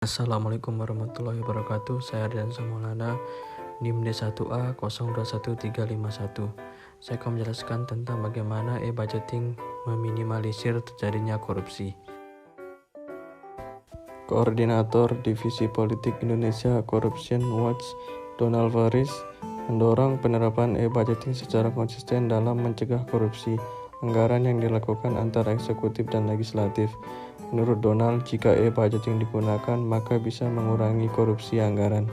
Assalamualaikum warahmatullahi wabarakatuh. Saya Ardiansyah Maulana, NIM D1A 021351. Saya akan menjelaskan tentang bagaimana e-budgeting meminimalisir terjadinya korupsi. Koordinator Divisi Politik Indonesia Corruption Watch, Donald Faris, mendorong penerapan e-budgeting secara konsisten dalam mencegah korupsi anggaran yang dilakukan antara eksekutif dan legislatif. Menurut Donald, jika e-budgeting digunakan, maka bisa mengurangi korupsi anggaran.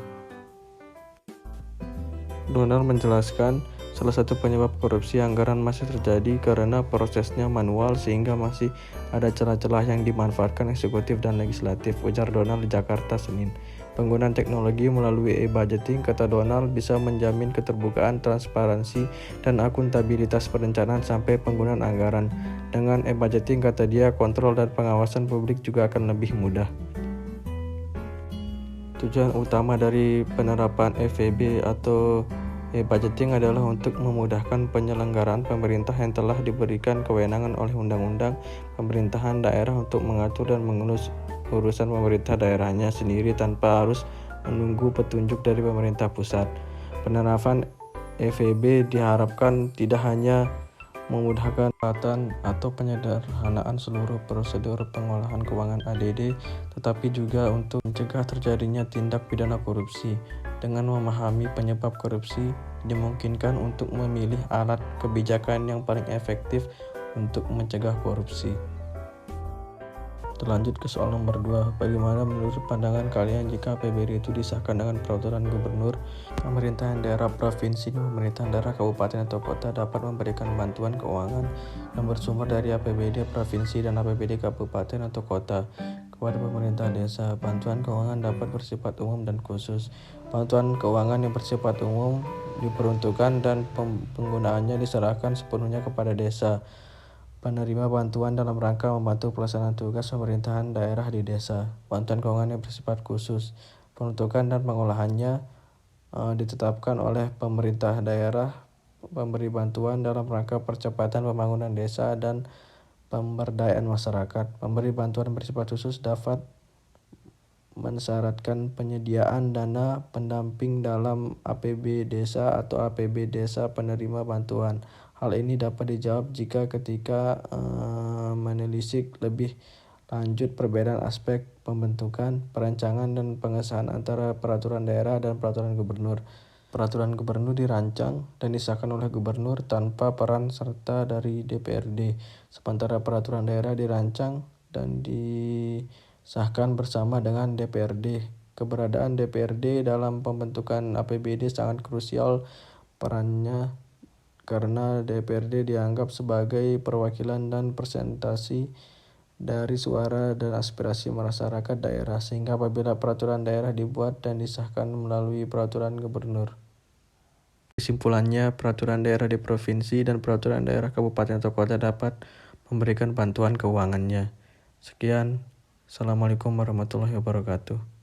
Donald menjelaskan, salah satu penyebab korupsi anggaran masih terjadi karena prosesnya manual sehingga masih ada celah-celah yang dimanfaatkan eksekutif dan legislatif, ujar Donald di Jakarta, Senin. Penggunaan teknologi melalui e-budgeting, kata Donald, bisa menjamin keterbukaan, transparansi, dan akuntabilitas perencanaan sampai penggunaan anggaran. Dengan e-budgeting, kata dia, kontrol dan pengawasan publik juga akan lebih mudah. Tujuan utama dari penerapan EVB atau e-budgeting adalah untuk memudahkan penyelenggaraan pemerintah yang telah diberikan kewenangan oleh Undang-Undang Pemerintahan Daerah untuk mengatur dan mengurus urusan pemerintah daerahnya sendiri tanpa harus menunggu petunjuk dari pemerintah pusat. Penerapan EVB diharapkan tidak hanya memudahkan penerapan atau penyederhanaan seluruh prosedur pengolahan keuangan ADD, tetapi juga untuk mencegah terjadinya tindak pidana korupsi. Dengan memahami penyebab korupsi, dimungkinkan untuk memilih alat kebijakan yang paling efektif untuk mencegah korupsi. Terlanjut ke soal nomor 2, bagaimana menurut pandangan kalian jika APBD itu disahkan dengan peraturan gubernur? Pemerintahan daerah provinsi dan pemerintahan daerah kabupaten atau kota dapat memberikan bantuan keuangan yang bersumber dari APBD provinsi dan APBD kabupaten atau kota kepada pemerintah desa. Bantuan keuangan dapat bersifat umum dan khusus. Bantuan keuangan yang bersifat umum diperuntukkan dan penggunaannya diserahkan sepenuhnya kepada desa penerima bantuan dalam rangka membantu pelaksanaan tugas pemerintahan daerah di desa. Bantuan keuangan yang bersifat khusus, peruntukan dan pengolahannya ditetapkan oleh pemerintah daerah pemberi bantuan dalam rangka percepatan pembangunan desa dan pemberdayaan masyarakat. Pemberi bantuan bersifat khusus dapat mensyaratkan penyediaan dana pendamping dalam APB desa atau APB desa penerima bantuan. Hal ini dapat dijawab jika ketika menelisik lebih lanjut perbedaan aspek pembentukan, perancangan, dan pengesahan antara peraturan daerah dan peraturan gubernur. Peraturan gubernur dirancang dan disahkan oleh gubernur tanpa peran serta dari DPRD, sementara peraturan daerah dirancang dan disahkan bersama dengan DPRD. Keberadaan DPRD dalam pembentukan APBD sangat krusial perannya karena DPRD dianggap sebagai perwakilan dan presentasi dari suara dan aspirasi masyarakat daerah, sehingga apabila peraturan daerah dibuat dan disahkan melalui peraturan gubernur. Kesimpulannya, peraturan daerah di provinsi dan peraturan daerah kabupaten atau kota dapat memberikan bantuan keuangannya. Sekian, Assalamualaikum warahmatullahi wabarakatuh.